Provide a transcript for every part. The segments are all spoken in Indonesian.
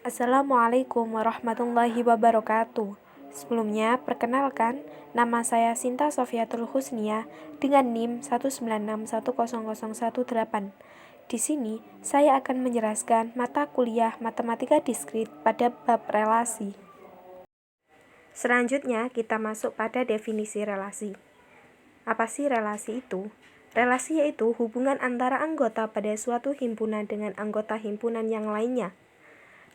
Assalamualaikum warahmatullahi wabarakatuh. Sebelumnya, perkenalkan, nama saya Sinta Sofiatul Husnia dengan NIM 196100118. Di sini, saya akan menjelaskan mata kuliah Matematika Diskrit pada bab relasi. Selanjutnya, kita masuk pada definisi relasi. Apa sih relasi itu? Relasi yaitu hubungan antara anggota pada suatu himpunan dengan anggota himpunan yang lainnya.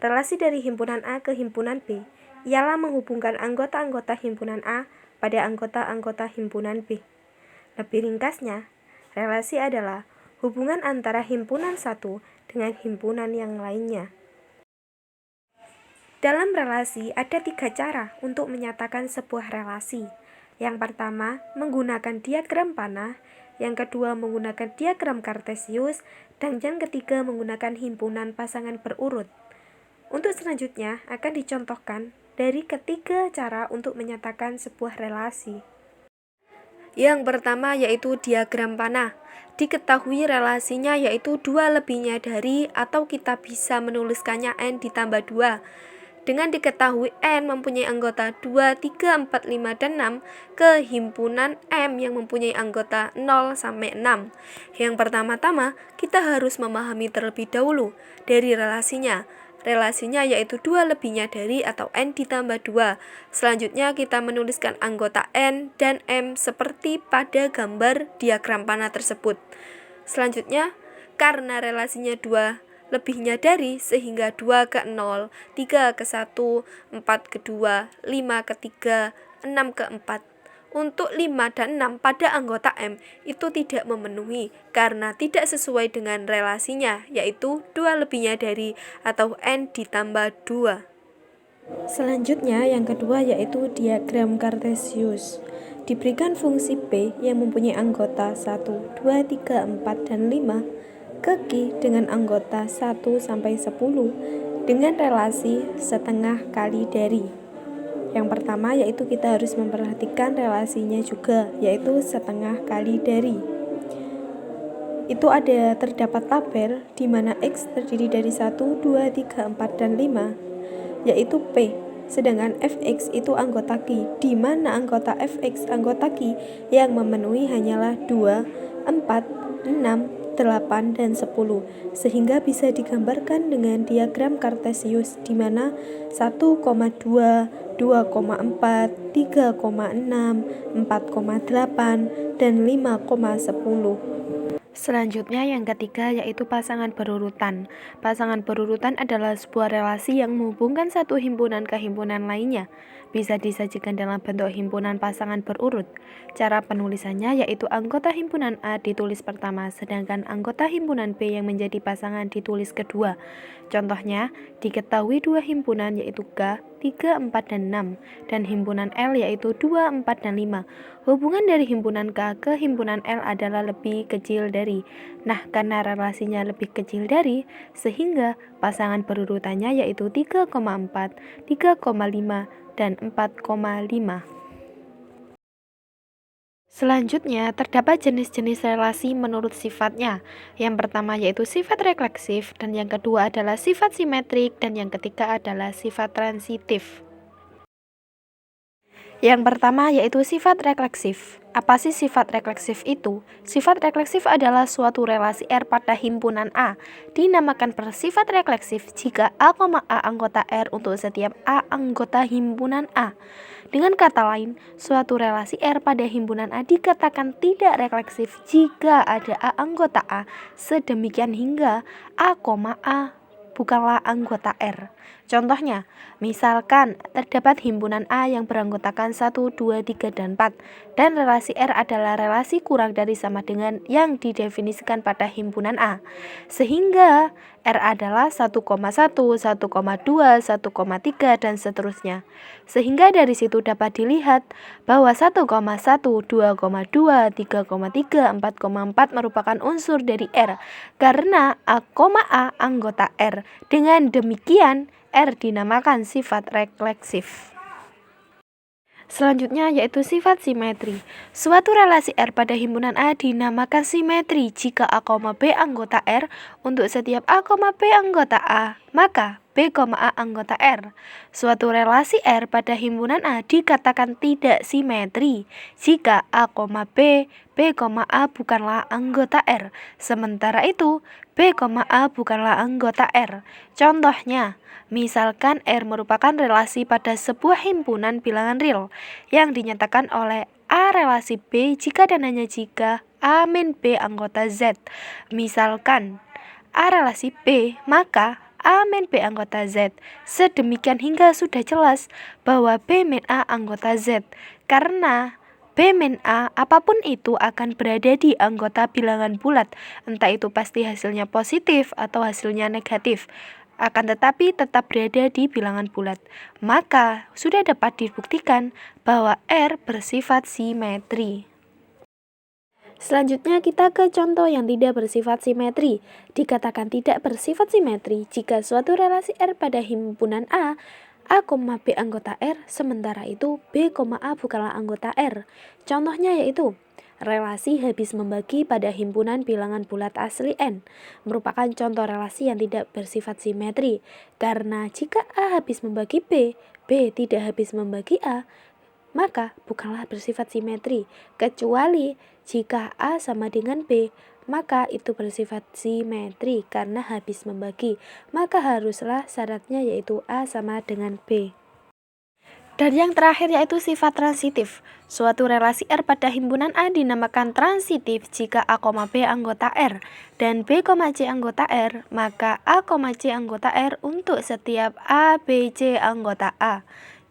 Relasi dari himpunan A ke himpunan B ialah menghubungkan anggota-anggota himpunan A pada anggota-anggota himpunan B. Lebih ringkasnya, relasi adalah hubungan antara himpunan satu dengan himpunan yang lainnya. Dalam relasi ada 3 cara untuk menyatakan sebuah relasi. Yang pertama, menggunakan diagram panah, yang kedua menggunakan diagram kartesius, dan yang ketiga menggunakan himpunan pasangan berurut. Untuk selanjutnya akan dicontohkan dari ketiga cara untuk menyatakan sebuah relasi. Yang pertama yaitu diagram panah. Diketahui relasinya yaitu 2 lebihnya dari, atau kita bisa menuliskannya N ditambah 2. Dengan diketahui N mempunyai anggota 2, 3, 4, 5, dan 6 ke himpunan M yang mempunyai anggota 0 sampai 6. Yang pertama-tama kita harus memahami terlebih dahulu dari relasinya. Relasinya yaitu 2 lebihnya dari atau N ditambah 2. Selanjutnya kita menuliskan anggota N dan M seperti pada gambar diagram panah tersebut. Selanjutnya, karena relasinya 2 lebihnya dari, sehingga 2 ke 0, 3 ke 1, 4 ke 2, 5 ke 3, 6 ke 4. Untuk 5 dan 6 pada anggota M itu tidak memenuhi karena tidak sesuai dengan relasinya, yaitu 2 lebihnya dari atau N ditambah 2. Selanjutnya yang kedua yaitu diagram kartesius. Diberikan fungsi P yang mempunyai anggota 1, 2, 3, 4, dan 5 ke Q dengan anggota 1 sampai 10 dengan relasi setengah kali dari. Yang pertama yaitu kita harus memperhatikan relasinya juga, yaitu setengah kali dari. Itu terdapat tabel di mana X terdiri dari 1, 2, 3, 4, dan 5, yaitu P. Sedangkan Fx itu anggota Q, di mana anggota Fx anggota Q yang memenuhi hanyalah 2, 4, 6, 8, dan 10, sehingga bisa digambarkan dengan diagram kartesius di mana 1,2, 2,4, 3,6, 4,8, dan 5,10. Selanjutnya yang ketiga yaitu pasangan berurutan. Pasangan berurutan adalah sebuah relasi yang menghubungkan satu himpunan ke himpunan lainnya. Bisa disajikan dalam bentuk himpunan pasangan berurut. Cara penulisannya yaitu anggota himpunan A ditulis pertama, sedangkan anggota himpunan B yang menjadi pasangan ditulis kedua. Contohnya, diketahui 2 himpunan yaitu K, 3, 4, dan 6, dan himpunan L yaitu 2, 4, dan 5. Hubungan dari himpunan K ke himpunan L adalah lebih kecil dari. Nah, karena relasinya lebih kecil dari, sehingga pasangan berurutannya yaitu 3,4, 3,5, dan 4,5. Selanjutnya, terdapat jenis-jenis relasi menurut sifatnya. Yang pertama yaitu sifat refleksif, dan yang kedua adalah sifat simetrik, dan yang ketiga adalah sifat transitif. Yang pertama yaitu sifat refleksif. Apa sih sifat refleksif itu? Sifat refleksif adalah suatu relasi R pada himpunan A. Dinamakan bersifat refleksif jika A, A anggota R untuk setiap A anggota himpunan A. Dengan kata lain, suatu relasi R pada himpunan A dikatakan tidak refleksif jika ada A anggota A, sedemikian hingga A, A bukanlah anggota R. Contohnya, misalkan terdapat himpunan A yang beranggotakan 1, 2, 3, dan 4, dan relasi R adalah relasi kurang dari sama dengan yang didefinisikan pada himpunan A, sehingga R adalah 1,1, 1,2, 1,3, dan seterusnya. Sehingga dari situ dapat dilihat bahwa 1,1, 2,2, 3,3, 4,4 merupakan unsur dari R, karena A, anggota R. Dengan demikian, R dinamakan sifat refleksif. Selanjutnya yaitu sifat simetri. Suatu relasi R pada himpunan A dinamakan simetri jika A, B anggota R untuk setiap A, B anggota A. Maka B, A anggota R. Suatu relasi R pada himpunan A dikatakan tidak simetri jika A, B, A bukanlah anggota R. Sementara itu, B, A bukanlah anggota R. Contohnya, misalkan R merupakan relasi pada sebuah himpunan bilangan real yang dinyatakan oleh A relasi B jika dan hanya jika A min B anggota Z. Misalkan A relasi B, maka A min B anggota Z. Sedemikian hingga sudah jelas bahwa B min A anggota Z. Karena B min A apapun itu akan berada di anggota bilangan bulat, entah itu pasti hasilnya positif atau hasilnya negatif, akan tetapi tetap berada di bilangan bulat. Maka sudah dapat dibuktikan bahwa R bersifat simetri. Selanjutnya kita ke contoh yang tidak bersifat simetri. Dikatakan tidak bersifat simetri jika suatu relasi R pada himpunan A, B anggota R, sementara itu B, A bukanlah anggota R. Contohnya yaitu relasi habis membagi pada himpunan bilangan bulat asli N merupakan contoh relasi yang tidak bersifat simetri, karena jika A habis membagi B tidak habis membagi A, maka bukanlah bersifat simetri, kecuali jika A sama dengan B, maka itu bersifat simetri karena habis membagi, maka haruslah syaratnya yaitu A sama dengan B. Dan yang terakhir yaitu sifat transitif. Suatu relasi R pada himpunan A dinamakan transitif jika A, B anggota R dan B, C anggota R, maka A, C anggota R untuk setiap A, B, C anggota A.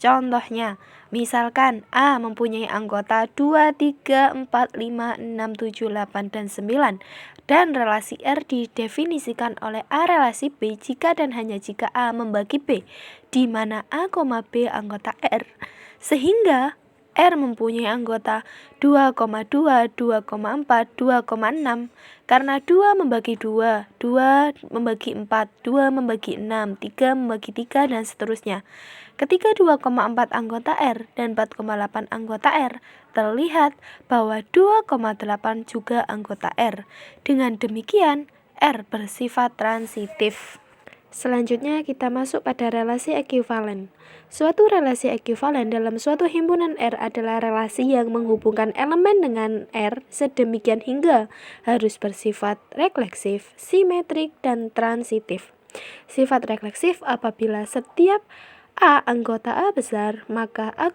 Contohnya, misalkan A mempunyai anggota 2, 3, 4, 5, 6, 7, 8, dan 9 dan relasi R didefinisikan oleh A relasi B jika dan hanya jika A membagi B, di mana A, B anggota R, sehingga R mempunyai anggota 2,2, 2,4, 2,6 karena 2 membagi 2, 2 membagi 4, 2 membagi 6, 3 membagi 3, dan seterusnya. Ketika 2,4 anggota R dan 4,8 anggota R, terlihat bahwa 2,8 juga anggota R. Dengan demikian, R bersifat transitif. Selanjutnya kita masuk pada relasi ekuivalen. Suatu relasi ekuivalen dalam suatu himpunan R adalah relasi yang menghubungkan elemen dengan R sedemikian hingga harus bersifat refleksif, simetrik, dan transitif. Sifat refleksif apabila setiap A anggota A besar, maka A,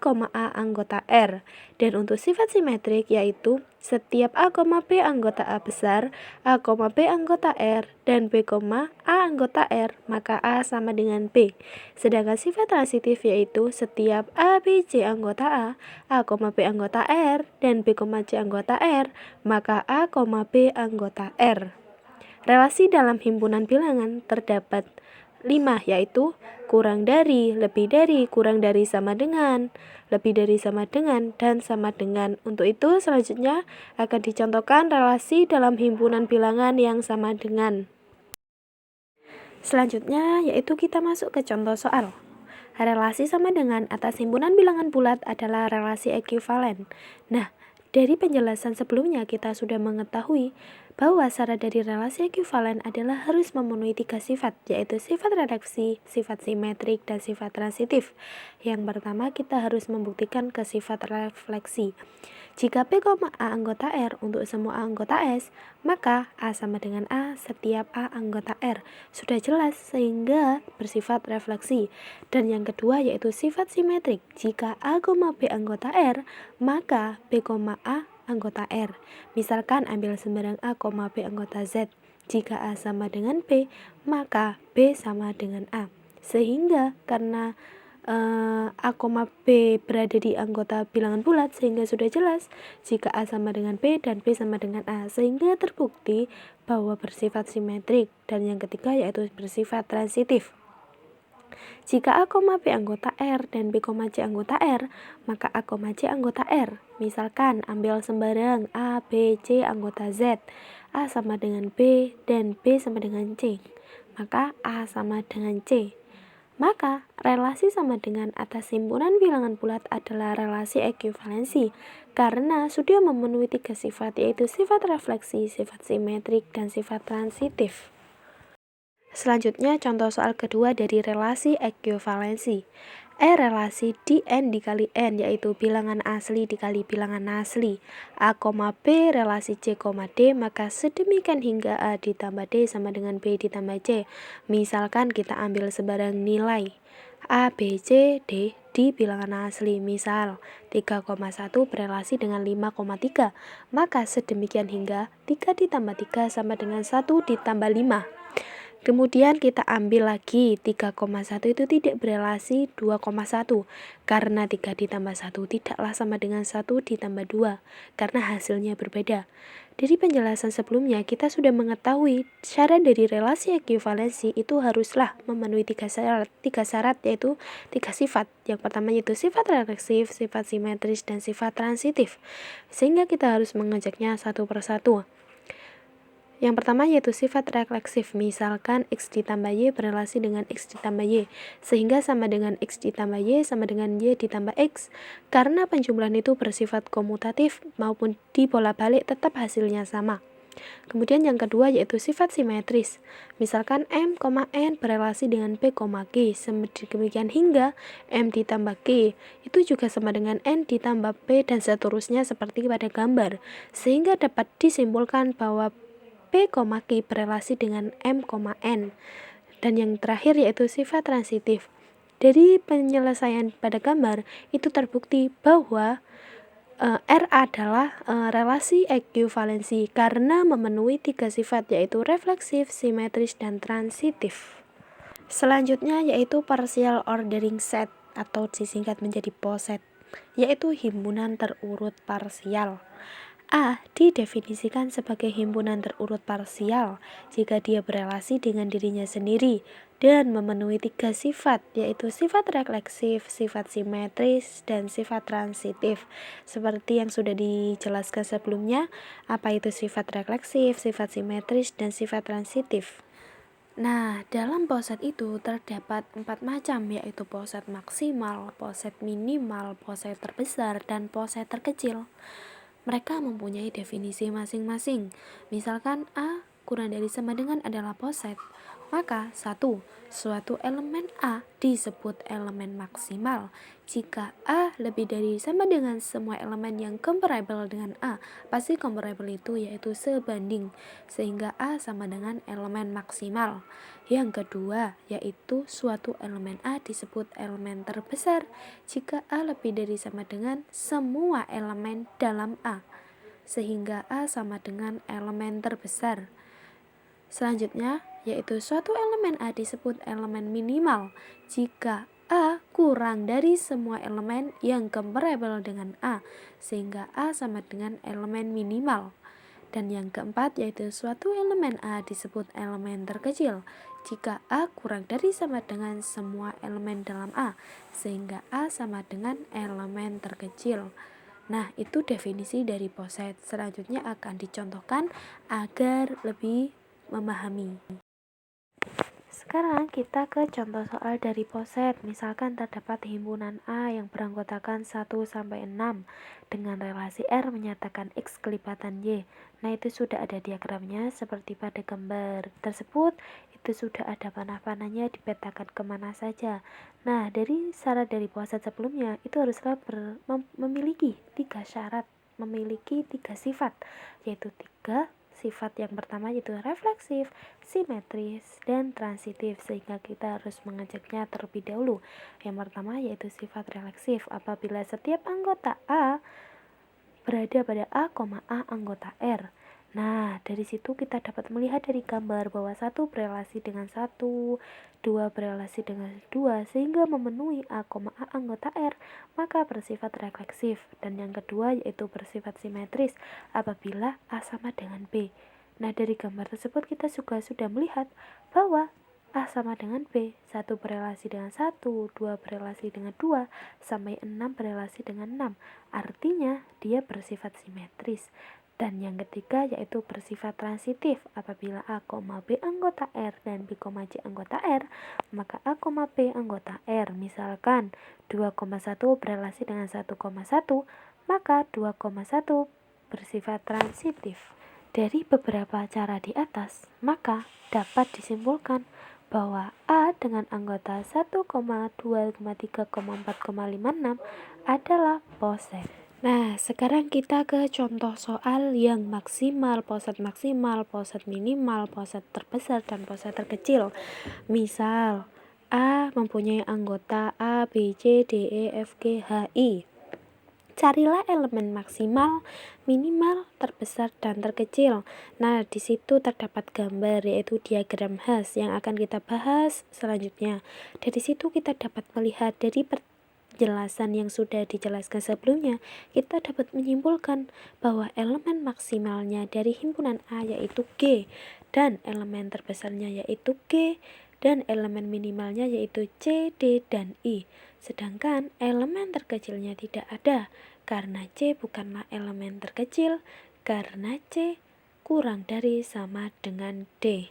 anggota R. Dan untuk sifat simetrik yaitu setiap A, B anggota A besar, A, B anggota R, dan B, A anggota R, maka A sama dengan B. Sedangkan sifat transitif yaitu setiap A, B, C anggota A, B anggota R, dan B, C anggota R, maka A, B anggota R. Relasi dalam himpunan bilangan terdapat 5, yaitu kurang dari, lebih dari, kurang dari, sama dengan, lebih dari, sama dengan, dan sama dengan. Untuk itu selanjutnya akan dicontohkan relasi dalam himpunan bilangan yang sama dengan. Selanjutnya yaitu kita masuk ke contoh soal. Relasi sama dengan atas himpunan bilangan bulat adalah relasi ekuivalen. Nah, dari penjelasan sebelumnya kita sudah mengetahui bahwa syarat dari relasi ekuivalen adalah harus memenuhi 3 sifat, yaitu sifat reduksi, sifat simetrik, dan sifat transitif. Yang pertama kita harus membuktikan ke sifat refleksi. Jika P, A anggota R untuk semua A anggota S, maka A sama dengan A setiap A anggota R. Sudah jelas sehingga bersifat refleksi. Dan yang kedua yaitu sifat simetrik. Jika A, B anggota R, maka B, A anggota R. Misalkan ambil sembarang A, B anggota Z. Jika A sama dengan B, maka B sama dengan A. Sehingga karena A, B berada di anggota bilangan bulat, sehingga sudah jelas jika A sama dengan B dan B sama dengan A, sehingga terbukti bahwa bersifat simetrik. Dan yang ketiga yaitu bersifat transitif. Jika A, B anggota R dan B, C anggota R, maka A, C anggota R. Misalkan ambil sembarang A, B, C anggota Z, A sama dengan B dan B sama dengan C, maka A sama dengan C. Maka relasi sama dengan atas himpunan bilangan bulat adalah relasi ekuivalensi karena sudah memenuhi 3 sifat, yaitu sifat refleksi, sifat simetrik, dan sifat transitif. Selanjutnya contoh soal kedua dari relasi ekuivalensi. Relasi dn dikali n yaitu bilangan asli dikali bilangan asli. A, B relasi C, D, maka sedemikian hingga A ditambah D sama dengan B ditambah C. Misalkan kita ambil sebarang nilai A, B, C, D di bilangan asli. Misal 3,1 berelasi dengan 5,3, maka sedemikian hingga 3 ditambah 3 sama dengan 1 ditambah 5. Kemudian kita ambil lagi 3,1 itu tidak berelasi 2,1 karena 3 ditambah 1 tidaklah sama dengan 1 ditambah 2 karena hasilnya berbeda. Dari penjelasan sebelumnya kita sudah mengetahui syarat dari relasi ekuivalensi itu haruslah memenuhi tiga syarat yaitu 3 sifat. Yang pertama yaitu sifat refleksif, sifat simetris, dan sifat transitif. Sehingga kita harus mengejaknya satu persatu. Yang pertama yaitu sifat refleksif, misalkan X ditambah Y berelasi dengan X ditambah Y, sehingga sama dengan X ditambah Y sama dengan Y ditambah X. Karena penjumlahan itu bersifat komutatif maupun dibolak-balik tetap hasilnya sama. Kemudian yang kedua yaitu sifat simetris, misalkan M, N berelasi dengan P, Q, demikian hingga M ditambah Q itu juga sama dengan N ditambah P dan seterusnya seperti pada gambar, sehingga dapat disimpulkan bahwa P, Q berelasi dengan M, N. Dan yang terakhir yaitu sifat transitif. Dari penyelesaian pada gambar itu terbukti bahwa R adalah relasi ekuivalensi karena memenuhi 3 sifat yaitu refleksif, simetris, dan transitif. Selanjutnya yaitu partial ordering set atau disingkat menjadi POSET, yaitu himpunan terurut parsial. A didefinisikan sebagai himpunan terurut parsial jika dia berelasi dengan dirinya sendiri dan memenuhi 3 sifat yaitu sifat refleksif, sifat simetris, dan sifat transitif. Seperti yang sudah dijelaskan sebelumnya, apa itu sifat refleksif, sifat simetris, dan sifat transitif. Nah, dalam POSET itu terdapat 4 macam yaitu POSET maksimal, POSET minimal, POSET terbesar, dan POSET terkecil. Mereka mempunyai definisi masing-masing. Misalkan A kurang dari sama dengan adalah POSET, maka 1. Suatu elemen A disebut elemen maksimal jika A lebih dari sama dengan semua elemen yang comparable dengan A. Pasti comparable itu yaitu sebanding, sehingga A sama dengan elemen maksimal. Yang kedua yaitu suatu elemen A disebut elemen terbesar jika A lebih dari sama dengan semua elemen dalam A, sehingga A sama dengan elemen terbesar. Selanjutnya yaitu suatu elemen A disebut elemen minimal jika A kurang dari semua elemen yang comparable dengan A, sehingga A sama dengan elemen minimal. Dan yang keempat yaitu suatu elemen A disebut elemen terkecil jika A kurang dari sama dengan semua elemen dalam A, sehingga A sama dengan elemen terkecil. Nah, itu definisi dari POSET. Selanjutnya akan dicontohkan agar lebih memahami. Sekarang kita ke contoh soal dari POSET. Misalkan terdapat himpunan A yang beranggotakan 1-6 dengan relasi R menyatakan X kelipatan Y. Nah, itu sudah ada diagramnya seperti pada gambar tersebut. Itu sudah ada panah-panahnya dipetakan kemana saja. Nah, dari syarat dari POSET sebelumnya itu haruslah memiliki 3 syarat, memiliki 3 sifat, yaitu 3 sifat. Yang pertama yaitu refleksif, simetris, dan transitif, sehingga kita harus mengejaknya terlebih dahulu. Yang pertama yaitu sifat refleksif, apabila setiap anggota A berada pada A, A anggota R. Nah, dari situ kita dapat melihat dari gambar bahwa 1 berelasi dengan 1, 2 berelasi dengan 2, sehingga memenuhi A, A anggota R, maka bersifat refleksif. Dan yang kedua yaitu bersifat simetris, apabila A sama dengan B. Nah, dari gambar tersebut kita juga sudah melihat bahwa A sama dengan B, 1 berelasi dengan 1, 2 berelasi dengan 2, sampai 6 berelasi dengan 6. Artinya dia bersifat simetris. Dan yang ketiga yaitu bersifat transitif, apabila A, B anggota R dan B, C anggota R, maka A, B anggota R. Misalkan 2,1 berelasi dengan 1,1, maka 2,1 bersifat transitif. Dari beberapa cara di atas, maka dapat disimpulkan bahwa A dengan anggota 1,2,3,4,56 adalah poset. Nah, sekarang kita ke contoh soal yang maksimal, poset minimal, poset terbesar, dan poset terkecil. Misal, A mempunyai anggota A, B, C, D, E, F, G, H, I. Carilah elemen maksimal, minimal, terbesar, dan terkecil. Nah, di situ terdapat gambar, yaitu diagram Hash yang akan kita bahas selanjutnya. Dari situ kita dapat melihat dari penjelasan yang sudah dijelaskan sebelumnya, kita dapat menyimpulkan bahwa elemen maksimalnya dari himpunan A yaitu G, dan elemen terbesarnya yaitu G, dan elemen minimalnya yaitu C, D, dan I. Sedangkan elemen terkecilnya tidak ada, karena C bukanlah elemen terkecil, karena C kurang dari sama dengan D.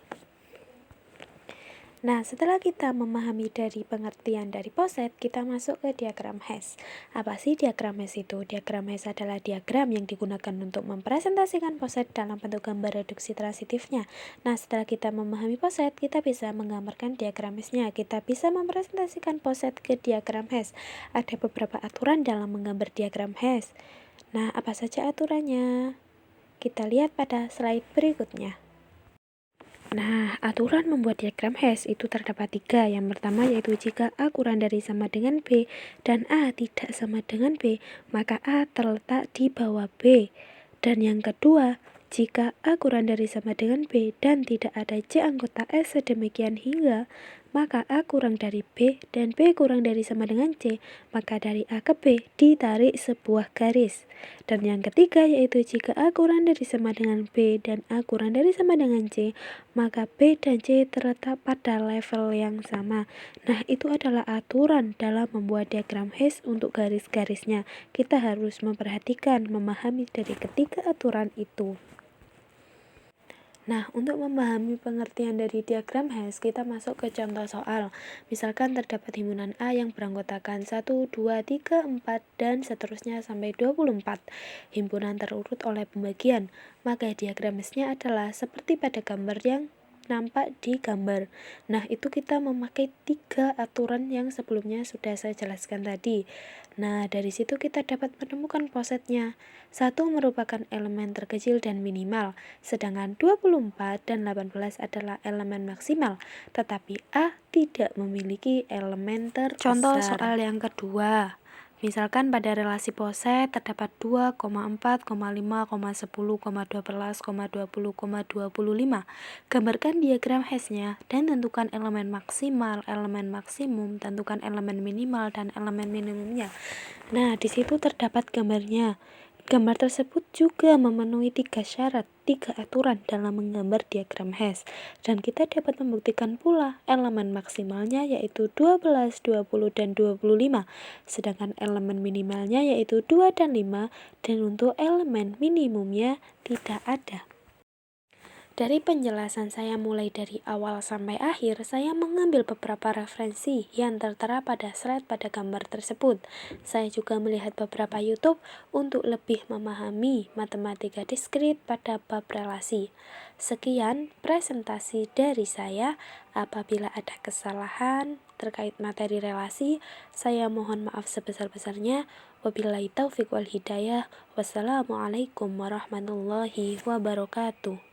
Nah, setelah kita memahami dari pengertian dari poset, kita masuk ke diagram Hash. Apa sih diagram Hash itu? Diagram Hash adalah diagram yang digunakan untuk mempresentasikan poset dalam bentuk gambar reduksi transitifnya. Nah, setelah kita memahami poset, kita bisa menggambarkan diagram Hash-nya. Kita bisa mempresentasikan poset ke diagram Hash. Ada beberapa aturan dalam menggambar diagram Hash. Nah, apa saja aturannya? Kita lihat pada slide berikutnya. Nah, aturan membuat diagram Hash itu terdapat 3. Yang pertama yaitu jika A kurang dari sama dengan B dan A tidak sama dengan B, maka A terletak di bawah B. Dan yang kedua, jika A kurang dari sama dengan B dan tidak ada C anggota S sedemikian hingga, maka A kurang dari B dan B kurang dari sama dengan C, maka dari A ke B ditarik sebuah garis. Dan yang ketiga yaitu jika A kurang dari sama dengan B dan A kurang dari sama dengan C, maka B dan C terletak pada level yang sama. Nah, itu adalah aturan dalam membuat diagram Hash untuk garis-garisnya. Kita harus memperhatikan, memahami dari ketiga aturan itu. Nah, untuk memahami pengertian dari diagram Hash, kita masuk ke contoh soal. Misalkan terdapat himpunan A yang beranggotakan 1, 2, 3, 4, dan seterusnya sampai 24. Himpunan terurut oleh pembagian. Maka diagram Hash-nya adalah seperti pada gambar yang nampak di gambar. Nah, itu kita memakai 3 aturan yang sebelumnya sudah saya jelaskan tadi. Nah, dari situ kita dapat menemukan posetnya. 1 merupakan elemen terkecil dan minimal, sedangkan 24 dan 18 adalah elemen maksimal, tetapi A tidak memiliki elemen terbesar. Contoh soal yang kedua. Misalkan pada relasi poset terdapat 2, 4, 5, 10, 12, 20, 25. Gambarkan diagram Hash-nya dan tentukan elemen maksimal, elemen maksimum, tentukan elemen minimal dan elemen minimumnya. Nah, di situ terdapat gambarnya. Gambar tersebut juga memenuhi 3 syarat, 3 aturan dalam menggambar diagram Hash. Dan kita dapat membuktikan pula elemen maksimalnya yaitu 12, 20, dan 25. Sedangkan elemen minimalnya yaitu 2 dan 5, dan untuk elemen minimumnya tidak ada. Dari penjelasan saya mulai dari awal sampai akhir, saya mengambil beberapa referensi yang tertera pada slide pada gambar tersebut. Saya juga melihat beberapa YouTube untuk lebih memahami matematika diskrit pada bab relasi. Sekian presentasi dari saya. Apabila ada kesalahan terkait materi relasi, saya mohon maaf sebesar-besarnya. Wabillahi taufiq wal hidayah. Wassalamualaikum warahmatullahi wabarakatuh.